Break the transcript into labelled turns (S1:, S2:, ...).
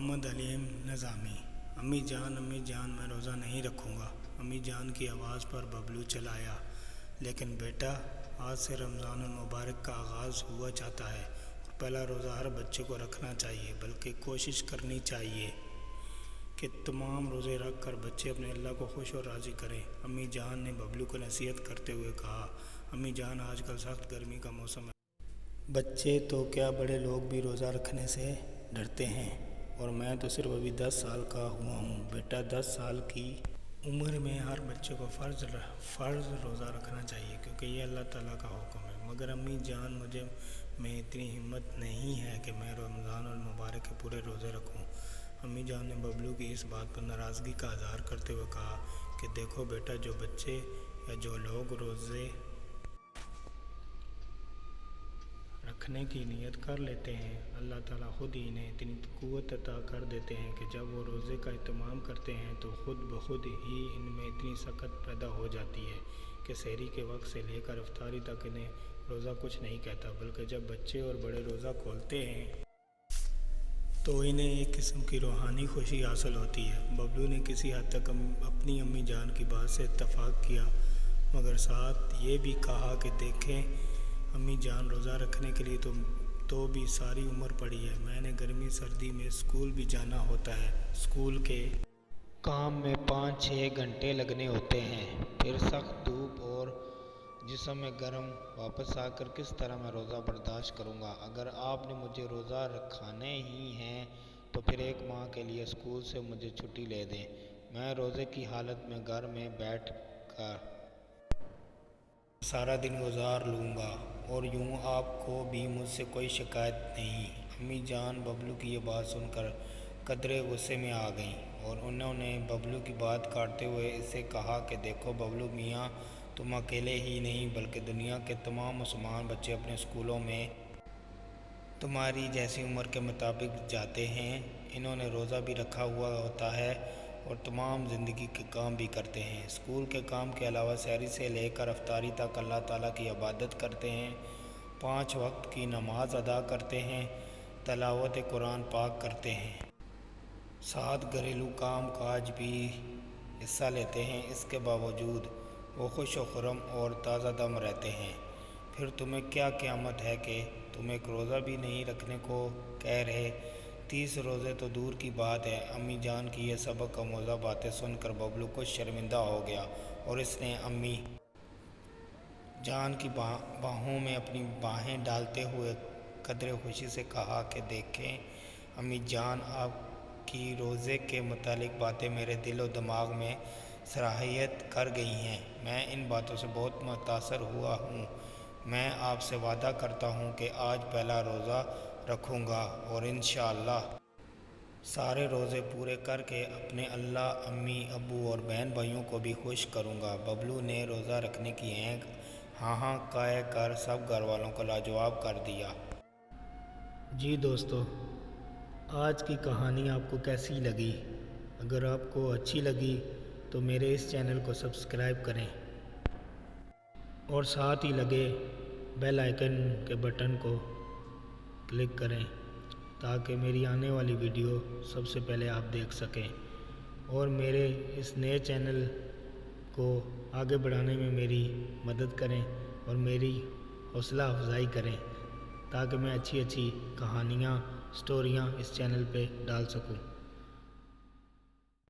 S1: मोहम्मद अलीम नज़ामी। अम्मी जान मैं रोज़ा नहीं रखूँगा। अम्मी जान की आवाज़ पर बबलू चलाया। लेकिन बेटा, आज से रमज़ान मुबारक का आगाज़ हुआ जाता है और पहला रोज़ा हर बच्चे को रखना चाहिए, बल्कि कोशिश करनी चाहिए कि तमाम रोज़े रख कर बच्चे अपने अल्लाह को खुश और राज़ी करें। अम्मी जान ने बबलू को नसीहत करते हुए कहा, अम्मी जान, आजकल सख्त गर्मी का मौसम है। बच्चे तो क्या, बड़े लोग भी रोज़ा रखने से डरते हैं, और मैं तो सिर्फ अभी 10 साल का हुआ हूँ। बेटा, 10 साल की उम्र में हर बच्चे को फ़र्ज़ रोज़ा रखना चाहिए, क्योंकि ये अल्लाह ताला का हुक्म है। मगर अम्मी जान, मुझे में इतनी हिम्मत नहीं है कि मैं रमज़ान और मुबारक के पूरे रोज़े रखूँ। अम्मी जान ने बबलू की इस बात पर नाराज़गी का इज़हार करते हुए कहा कि देखो बेटा, जो बच्चे या जो लोग रोज़े रखने की नियत कर लेते हैं, अल्लाह ताला खुद ही इन्हें इतनी क़ुव्वत अता कर देते हैं कि जब वो रोज़े का एहतमाम करते हैं तो ख़ुद ब खुद ही इनमें इतनी सकत पैदा हो जाती है कि सहरी के वक्त से लेकर इफ्तारी तक इन्हें रोज़ा कुछ नहीं कहता। बल्कि जब बच्चे और बड़े रोज़ा खोलते हैं तो इन्हें एक किस्म की रूहानी खुशी हासिल होती है। बबलू ने किसी हद तक अपनी अम्मी जान की बात से इत्तफ़ाक़ किया, मगर साथ ये भी कहा कि देखें अम्मी जान, रोज़ा रखने के लिए तो भी सारी उम्र पड़ी है। मैंने गर्मी सर्दी में स्कूल भी जाना होता है। स्कूल के काम में 5-6 घंटे लगने होते हैं, फिर सख्त धूप और जिस्म में गर्म, वापस आकर किस तरह मैं रोज़ा बर्दाश्त करूँगा। अगर आपने मुझे रोज़ा रखाने ही हैं तो फिर 1 माह के लिए स्कूल से मुझे छुट्टी ले दें। मैं रोज़े की हालत में घर में बैठ कर सारा दिन गुजार लूँगा और यूँ आपको भी मुझसे कोई शिकायत नहीं। अम्मी जान बबलू की ये बात सुनकर कदरे गुस्से में आ गईं और उन्होंने बबलू की बात काटते हुए इससे कहा कि देखो बबलू मियाँ, तुम अकेले ही नहीं बल्कि दुनिया के तमाम मुसलमान बच्चे अपने स्कूलों में तुम्हारी जैसी उम्र के मुताबिक जाते हैं। इन्होंने रोज़ा भी रखा हुआ होता है और तमाम ज़िंदगी के काम भी करते हैं। स्कूल के काम के अलावा सहरी से लेकर इफ्तारी तक अल्लाह ताला की इबादत करते हैं, 5 वक्त की नमाज अदा करते हैं, तिलावत कुरान पाक करते हैं, साथ घरेलू काम काज भी हिस्सा लेते हैं। इसके बावजूद वो खुश व खुर्रम और ताज़ा दम रहते हैं। फिर तुम्हें क्या क़यामत है कि तुम एक रोज़ा भी नहीं रखने को कह रहे। 30 रोज़े तो दूर की बात है। अम्मी जान की ये सबक आमोज़ा बातें सुनकर बबलू कुछ शर्मिंदा हो गया और इसने अम्मी जान की बाहों में अपनी बाहें डालते हुए कदरे खुशी से कहा कि देखें अम्मी जान, आपकी रोज़े के मुतालिक बातें मेरे दिल और दिमाग में सराहियत कर गई हैं। मैं इन बातों से बहुत मुतासर हुआ हूँ। मैं आपसे वादा करता हूँ कि आज पहला रोज़ा रखूँगा और इंशाअल्लाह सारे रोज़े पूरे करके अपने अल्लाह, अम्मी, अब्बू और बहन भाइयों को भी खुश करूँगा। बबलू ने रोज़ा रखने की हाँ कह कर सब घर वालों को लाजवाब कर दिया। जी दोस्तों, आज की कहानी आपको कैसी लगी? अगर आपको अच्छी लगी तो मेरे इस चैनल को सब्सक्राइब करें और साथ ही लगे बेल आइकन के बटन को क्लिक करें ताकि मेरी आने वाली वीडियो सबसे पहले आप देख सकें और मेरे इस नए चैनल को आगे बढ़ाने में मेरी मदद करें और मेरी हौसला अफजाई करें ताकि मैं अच्छी कहानियाँ, स्टोरियाँ इस चैनल पे डाल सकूं।